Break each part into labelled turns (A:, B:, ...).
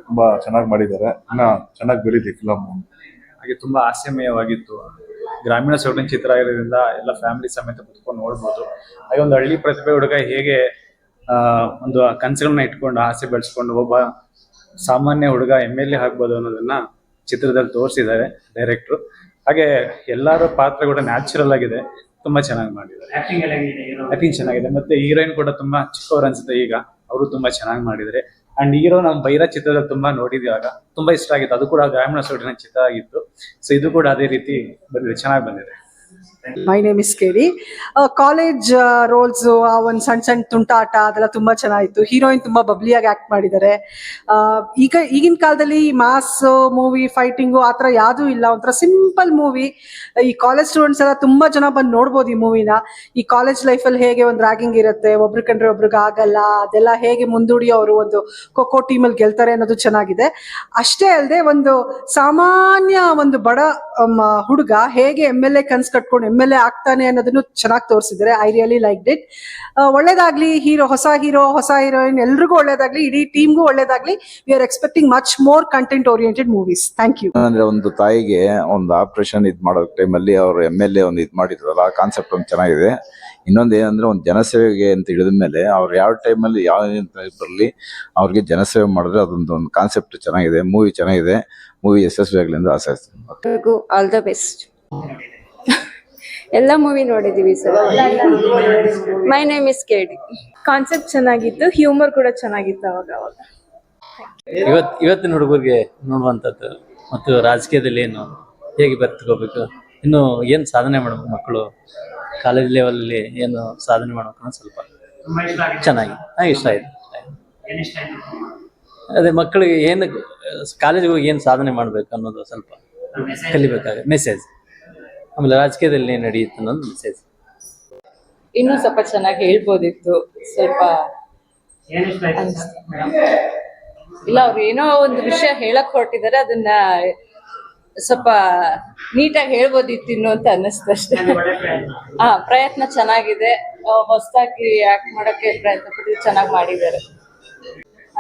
A: ತುಂಬಾ ಚೆನ್ನಾಗಿ ಮಾಡಿದ್ದಾರೆ. ಇನ್ನ ಚೆನ್ನಾಗಿ ಬೆಳೀಲಿ ಫಿಲಮ್.
B: ಹಾಗೆ ತುಂಬಾ ಹಾಸ್ಯಮಯವಾಗಿತ್ತು. ಗ್ರಾಮೀಣ ಸೊಗಡಿನ ಚಿತ್ರ ಆಗಿರೋದ್ರಿಂದ ಎಲ್ಲ ಫ್ಯಾಮಿಲಿ ಸಮೇತ ಕುತ್ಕೊಂಡು ನೋಡ್ಬೋದು. ಹಾಗೆ ಒಂದು ಹಳ್ಳಿ ಪ್ರತಿಭೆ ಹುಡುಗ ಹೇಗೆ ಒಂದು ಕನಸುಗಳನ್ನ ಇಟ್ಕೊಂಡು ಆಸೆ ಬೆಳೆಸ್ಕೊಂಡು ಒಬ್ಬ ಸಾಮಾನ್ಯ ಹುಡುಗ MLA ಆಗ್ಬೋದು ಅನ್ನೋದನ್ನ ಚಿತ್ರದಲ್ಲಿ ತೋರಿಸಿದ್ದಾರೆ ಡೈರೆಕ್ಟ್ರು. ಹಾಗೆ ಎಲ್ಲರ ಪಾತ್ರ ಕೂಡ ನ್ಯಾಚುರಲ್ ಆಗಿದೆ, ತುಂಬಾ ಚೆನ್ನಾಗಿ ಮಾಡಿದ್ದಾರೆ. ಆಕ್ಟಿಂಗ್ ಚೆನ್ನಾಗಿದೆ. ಮತ್ತೆ ಹೀರೋಯಿನ್ ಕೂಡ ತುಂಬಾ ಚಿಕ್ಕವ್ರು ಅನ್ಸುತ್ತೆ ಈಗ, ಅವರು ತುಂಬಾ ಚೆನ್ನಾಗಿ ಮಾಡಿದ್ದಾರೆ. ಅಂಡ್ ಹೀರೋ ನಾವು ಬೈರ ಚಿತ್ರದಲ್ಲಿ ತುಂಬಾ ನೋಡಿದ್ವಾಗ ತುಂಬಾ ಇಷ್ಟ ಆಗಿತ್ತು. ಅದು ಕೂಡ ಗ್ರಾಮೀಣ ಸೊಗಡಿನ ಚಿತ್ರ ಆಗಿತ್ತು. ಸೊ ಇದು ಕೂಡ ಅದೇ ರೀತಿ ಬಂದಿದೆ, ಚೆನ್ನಾಗಿ ಬಂದಿದೆ.
C: ಮೈ ನೇಮ್ ಇಸ್ ಕೇರಿ. ಕಾಲೇಜ್ ರೋಲ್ಸ್, ಆ ಒಂದು ಸಣ್ಣ ತುಂಟಾಟ ಅದೆಲ್ಲ ತುಂಬಾ ಚೆನ್ನಾಗಿತ್ತು. ಹೀರೋಯಿನ್ ತುಂಬಾ ಬಬ್ಲಿಯಾಗಿ ಆಕ್ಟ್ ಮಾಡಿದ್ದಾರೆ. ಈಗಿನ ಕಾಲದಲ್ಲಿ ಮಾಸ್ ಮೂವಿ ಫೈಟಿಂಗು ಆತರ ಯಾವ್ದೂ ಇಲ್ಲ, ಒಂಥರ ಸಿಂಪಲ್ ಮೂವಿ. ಈ ಕಾಲೇಜ್ ಸ್ಟೂಡೆಂಟ್ಸ್ ಎಲ್ಲ ತುಂಬಾ ಜನ ಬಂದು ನೋಡ್ಬೋದು ಈ ಮೂವಿನ. ಈ ಕಾಲೇಜ್ ಲೈಫಲ್ಲಿ ಹೇಗೆ ಒಂದು ರ್ಯಾಗಿಂಗ್ ಇರುತ್ತೆ, ಒಬ್ರು ಕಂಡ್ರೆ ಒಬ್ರಿಗೆ ಆಗಲ್ಲ, ಅದೆಲ್ಲ ಹೇಗೆ ಮುಂದೂಡಿ ಅವರು ಒಂದು ಖೋ ಟೀಮಲ್ಲಿ ಗೆಲ್ತಾರೆ ಅನ್ನೋದು ಚೆನ್ನಾಗಿದೆ. ಅಷ್ಟೇ ಅಲ್ಲದೆ ಒಂದು ಸಾಮಾನ್ಯ ಒಂದು ಬಡ ಹುಡುಗ ಹೇಗೆ MLA ಕನ್ಸ್ ಕಟ್ಕೊಂಡು MLA ಆಗ್ತಾನೆ ಅನ್ನೋದನ್ನು ಚೆನ್ನಾಗಿ ತೋರಿಸಿದ್ದಾರೆ. I really like it. ಒಳ್ಳೇದಾಗ್ಲಿ, ಹೊಸ ಹೀರೋಯಿನ್ ಎಲ್ರಿಗೂ ಒಳ್ಳೇದಾಗ್ಲಿ, ಇಡೀ ಟೀಮ್ಗೂ ಒಳ್ಳೇದಾಗ್ಲಿ. We are expecting much more content oriented movies. Thank you.
D: ಅಂದ್ರೆ ಒಂದು ತಾಯಿಗೆ ಒಂದು ಆಪರೇಷನ್ ಮಾಡೋ ಟೈಮಲ್ಲಿ ಅವರು MLA ಒಂದು ಮಾಡಿದ್ರಲ್ಲ, ಆ ಕಾನ್ಸೆಪ್ಟ್ ಒಂದು ಚೆನ್ನಾಗಿದೆ. ಇನ್ನೊಂದು ಏನಂದ್ರೆ ಒಂದು ಜನಸೇವೆಗೆ ಅಂತ ಹೇಳಿದ್ಮೇಲೆ ಅವ್ರು ಯಾವ ಟೈಮಲ್ಲಿ ಯಾವ ಬರಲಿ ಅವ್ರಿಗೆ ಜನಸೇವೆ ಮಾಡಿದ್ರೆ ಅದೊಂದು ಕಾನ್ಸೆಪ್ಟ್ ಚೆನ್ನಾಗಿದೆ. ಮೂವಿ ಚೆನ್ನಾಗಿದೆ. ಮೂವಿ ಯಶಸ್ವಿ ಆಗಲಿ ಅಂತ ಆಸೆ.
E: All the best. ಎಲ್ಲ ಮೂವಿ ನೋಡಿದೀವಿ ಸರ್. ಮೈ ನೇಮ್ ಇಸ್ ಕೇಡಿ.
F: ಕಾನ್ಸೆಪ್ಟ್ ಚೆನ್ನಾಗಿತ್ತು, ಹ್ಯೂಮರ್ ಕೂಡ ಚೆನ್ನಾಗಿತ್ತು ಅವಾಗ.
G: ಇವತ್ತಿನ ಹುಡುಗರಿಗೆ ನೋಡುವಂಥದ್ದು ಮತ್ತು ರಾಜಕೀಯದಲ್ಲಿ ಏನು ಹೇಗೆ ಬೆರೆತ್ಕೋಬೇಕು, ಇನ್ನು ಏನು ಸಾಧನೆ ಮಾಡಬೇಕು ಮಕ್ಕಳು, ಕಾಲೇಜ್ ಲೆವೆಲಲ್ಲಿ ಏನು ಸಾಧನೆ ಮಾಡ್ಬೇಕು ಅನ್ನೋ ಸ್ವಲ್ಪ ಚೆನ್ನಾಗಿ ಇಷ್ಟ ಆಯಿತು. ಅದೇ ಮಕ್ಕಳಿಗೆ ಏನು ಕಾಲೇಜಿಗೆ ಹೋಗಿ ಏನು ಸಾಧನೆ ಮಾಡಬೇಕು ಅನ್ನೋದು ಸ್ವಲ್ಪ ಕಲಿಬೇಕಾಗುತ್ತೆ ಮೆಸೇಜ್. ಆಮೇಲೆ ರಾಜಕೀಯದಲ್ಲಿ ಏನು ನಡೆಯುತ್ತೆ ಅನ್ನೋದು ಮೆಸೇಜ್.
E: ಇನ್ನೂ ಸ್ವಲ್ಪ ಚೆನ್ನಾಗಿ ಹೇಳ್ಬೋದಿತ್ತು. ಸ್ವಲ್ಪ ಇಲ್ಲ, ಅವ್ರು ಏನೋ ಒಂದು ವಿಷಯ ಹೇಳಕ್ ಹೊರಟಿದ್ದಾರೆ, ಅದನ್ನ ಸ್ವಲ್ಪ ನೀಟಾಗಿ ಹೇಳ್ಬೋದಿತ್ತು ಇನ್ನು ಅಂತ ಅನ್ನಿಸ್ತು ಅಷ್ಟೇ. ಪ್ರಯತ್ನ ಚೆನ್ನಾಗಿದೆ. ಹೊಸದಾಗಿ ಆಕ್ಟ್ ಮಾಡಕ್ಕೆ ಪ್ರಯತ್ನ ಪಟ್ಟು ಚೆನ್ನಾಗಿ ಮಾಡಿದ್ದಾರೆ.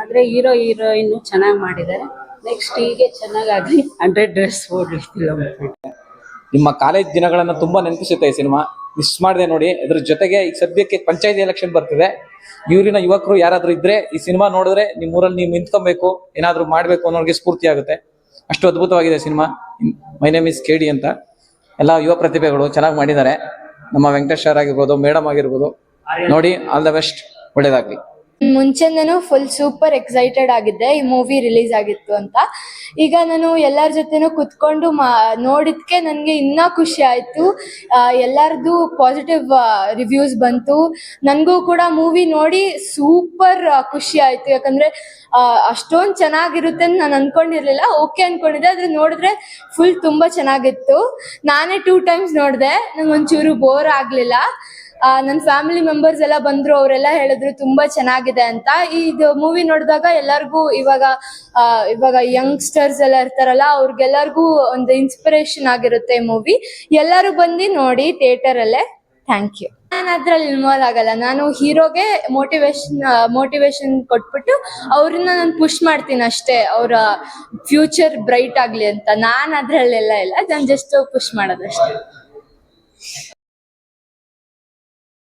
H: ಆದ್ರೆ ಹೀರೋಯಿನ್ ಚೆನ್ನಾಗಿ ಮಾಡಿದ್ದಾರೆ. ನೆಕ್ಸ್ಟ್ ಹೀಗೆ ಚೆನ್ನಾಗಾಗ್ಲಿ. 100 ಡ್ರೆಸ್ ಓಡ್ಲಿ ಫಿಲಮ್.
I: ನಿಮ್ಮ ಕಾಲೇಜ್ ದಿನಗಳನ್ನ ತುಂಬಾ ನೆನಪಿಸುತ್ತೆ ಈ ಸಿನಿಮಾ. ಮಿಸ್ ಮಾಡಿದೆ ನೋಡಿ. ಇದ್ರ ಜೊತೆಗೆ ಈಗ ಸದ್ಯಕ್ಕೆ ಪಂಚಾಯತಿ ಎಲೆಕ್ಷನ್ ಬರ್ತಿದೆ. ಊರಿನ ಯುವಕರು ಯಾರಾದ್ರೂ ಇದ್ರೆ ಈ ಸಿನಿಮಾ ನೋಡಿದ್ರೆ ನಿಮ್ಮ ಊರಲ್ಲಿ ನೀವು ನಿಂತ್ಕೊಬೇಕು, ಏನಾದ್ರೂ ಮಾಡ್ಬೇಕು ಅನ್ನೋರಿಗೆ ಸ್ಫೂರ್ತಿ ಆಗುತ್ತೆ. ಅಷ್ಟು ಅದ್ಭುತವಾಗಿದೆ ಸಿನಿಮಾ. ಮೈ ನೇಮ್ ಇಸ್ ಕೇಡಿ ಅಂತ ಎಲ್ಲ ಯುವ ಪ್ರತಿಭೆಗಳು ಚೆನ್ನಾಗಿ ಮಾಡಿದ್ದಾರೆ. ನಮ್ಮ ವೆಂಕಟೇಶ್ ಸರ್ ಆಗಿರ್ಬೋದು, ಮೇಡಮ್ ಆಗಿರ್ಬೋದು, ನೋಡಿ. ಆಲ್ ದ ಬೆಸ್ಟ್, ಒಳ್ಳೇದಾಗ್ಲಿ.
J: ಮುಂಚೆನೇನು ಫುಲ್ ಸೂಪರ್ ಎಕ್ಸೈಟೆಡ್ ಆಗಿದ್ದೆ ಈ ಮೂವಿ ರಿಲೀಸ್ ಆಗಿತ್ತು ಅಂತ. ಈಗ ನಾನು ಎಲ್ಲರ ಜೊತೆನೂ ಕುತ್ಕೊಂಡು ನೋಡಿದ್ಕೆ ನನಗೆ ಇನ್ನೂ ಖುಷಿ ಆಯಿತು. ಎಲ್ಲರದು ಪಾಸಿಟಿವ್ ರಿವ್ಯೂಸ್ ಬಂತು. ನನಗೂ ಕೂಡ ಮೂವಿ ನೋಡಿ ಸೂಪರ್ ಖುಷಿ ಆಯಿತು. ಯಾಕಂದರೆ ಅಷ್ಟೊಂದು ಚೆನ್ನಾಗಿರುತ್ತೆ ಅಂತ ನಾನು ಅಂದ್ಕೊಂಡಿರಲಿಲ್ಲ. ಓಕೆ ಅಂದ್ಕೊಂಡಿದ್ದೆ, ಆದರೆ ನೋಡಿದ್ರೆ ಫುಲ್ ತುಂಬ ಚೆನ್ನಾಗಿತ್ತು. ನಾನೇ 2 times ನೋಡಿದೆ, ನಂಗೆ ಒಂಚೂರು ಬೋರ್ ಆಗಲಿಲ್ಲ. ನನ್ನ ಫ್ಯಾಮಿಲಿ ಮೆಂಬರ್ಸ್ ಎಲ್ಲ ಬಂದ್ರು, ಅವರೆಲ್ಲ ಹೇಳಿದ್ರು ತುಂಬಾ ಚೆನ್ನಾಗಿದೆ ಅಂತ. ಇದು ಮೂವಿ ನೋಡಿದಾಗ ಎಲ್ಲರಿಗೂ ಇವಾಗ ಯಂಗ್ಸ್ಟರ್ಸ್ ಎಲ್ಲ ಇರ್ತಾರಲ್ಲ, ಅವ್ರಿಗೆಲ್ಲರಿಗೂ ಒಂದು ಇನ್ಸ್ಪಿರೇಷನ್ ಆಗಿರುತ್ತೆ ಈ ಮೂವಿ. ಎಲ್ಲರೂ ಬಂದು ನೋಡಿ ಥಿಯೇಟರ್ ಅಲ್ಲೇ. Thank you. ನಾನು ಅದ್ರಲ್ಲಿ ಇನ್ವಾಲ್ವ್ ಆಗಲ್ಲ. ನಾನು ಹೀರೋಗೆ ಮೋಟಿವೇಶನ್ ಕೊಟ್ಬಿಟ್ಟು ಅವ್ರನ್ನ ನಾನು ಪುಷ್ ಮಾಡ್ತೀನಿ ಅಷ್ಟೇ, ಅವರ ಫ್ಯೂಚರ್ ಬ್ರೈಟ್ ಆಗ್ಲಿ ಅಂತ. ನಾನು ಅದ್ರಲ್ಲೆಲ್ಲ ಇಲ್ಲ, ನಾನು ಜಸ್ಟ್ ಪುಷ್ ಮಾಡೋದಷ್ಟೇ.